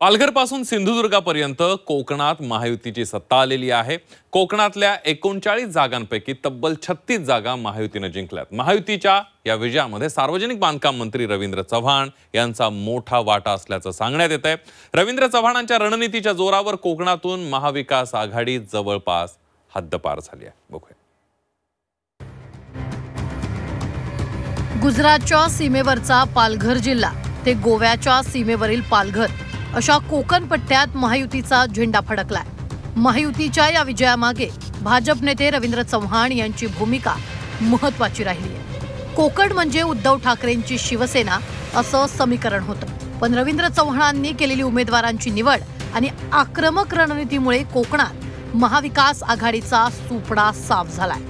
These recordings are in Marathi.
पालघरपासून सिंधुदुर्गापर्यंत कोकणात महायुतीची सत्ता आलेली आहे। कोकणातल्या 39 जागांपैकी तब्बल 36 जागा महायुतीने जिंकल्यात। महायुतीच्या या विजयामध्ये सार्वजनिक बांधकाम मंत्री रवींद्र चव्हाण यांचा मोठा वाटा असल्याचं सांगण्यात येत आहे। रवींद्र चव्हाणांच्या रणनीतीच्या जोरावर कोकणातून महाविकास आघाडी जवळपास हद्दपार झाली आहे। बघूया। गुजरातच्या सीमेवरचा पालघर जिल्हा ते गोव्याच्या सीमेवरील पालघर अशा कोकण पट्ट्यात महायुतीचा झेंडा फडकलाय। महायुतीच्या या विजयामागे भाजप नेते रवींद्र चव्हाण यांची भूमिका महत्त्वाची राहिली आहे। कोकण म्हणजे उद्धव ठाकरेंची शिवसेना असं समीकरण होतं, पण रवींद्र चव्हाणांनी केलेली उमेदवारांची निवड आणि आक्रमक रणनीतीमुळे कोकणात महाविकास आघाडीचा सुपडा साफ झालाय।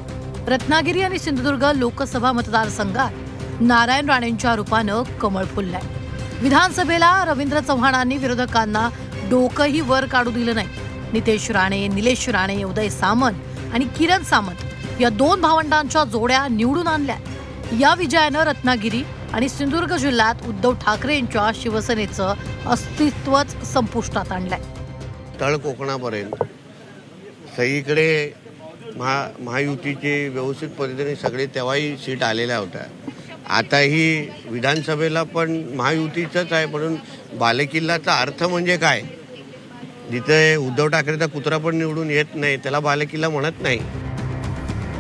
रत्नागिरी आणि सिंधुदुर्ग लोकसभा मतदारसंघात नारायण राणेंच्या रूपानं कमळ फुललंय। विधानसभेला रवींद्र चव्हाणांनी विरोधकांना डोकंही वर काढू दिलं नाही। नितेश राणे, निलेश राणे, उदय सामंत आणि किरण सामंत या दोन भावंडांच्या जोड्या निवडून आणल्या। या विजयानं रत्नागिरी आणि सिंधुदुर्ग जिल्ह्यात उद्धव ठाकरेंच्या शिवसेनेचं अस्तित्वच संपुष्टात आणलंय। तळ कोकणापर्यंत सगळीकडे महायुतीचे व्यवस्थित पद्धतीने सगळे तेव्हाही सीट आलेल्या होत्या। आताही विधानसभेला पण महायुतीचंच आहे, म्हणून बालेकिल्लाचा अर्थ म्हणजे काय? जिथे उद्धव ठाकरेचा कुत्रा पण निवडून येत नाही त्याला बालेकिल्ला म्हणत नाही।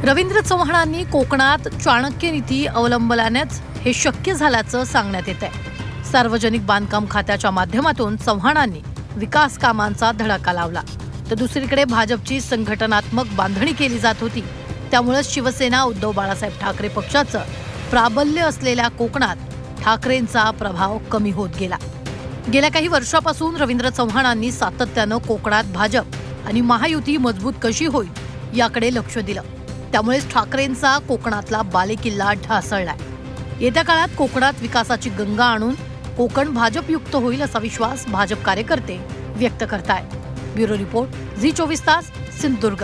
रवींद्र चव्हाणांनी कोकणात चाणक्य नीती अवलंबल्यानेच हे शक्य झाल्याचं सांगण्यात येत आहे। सार्वजनिक बांधकाम खात्याच्या माध्यमातून चव्हाणांनी विकास कामांचा धडाका लावला, तर दुसरीकडे भाजपची संघटनात्मक बांधणी केली जात होती। त्यामुळे शिवसेना उद्धव बाळासाहेब ठाकरे पक्षाचं प्राबल्य असलेल्या कोकणात ठाकरेंचा प्रभाव कमी होत गेला। गेल्या काही वर्षापासून रवींद्र चव्हाणांनी सातत्यानं कोकणात भाजप आणि महायुती मजबूत कशी होईल याकडे लक्ष दिलं। त्यामुळेच ठाकरेंचा कोकणातला बालेकिल्ला ढासळलाय। येत्या काळात कोकणात विकासाची गंगा आणून कोकण भाजपयुक्त होईल असा विश्वास भाजप कार्यकर्ते व्यक्त करतायत। ब्युरो रिपोर्ट, झी 24 तास, सिंधुदुर्ग।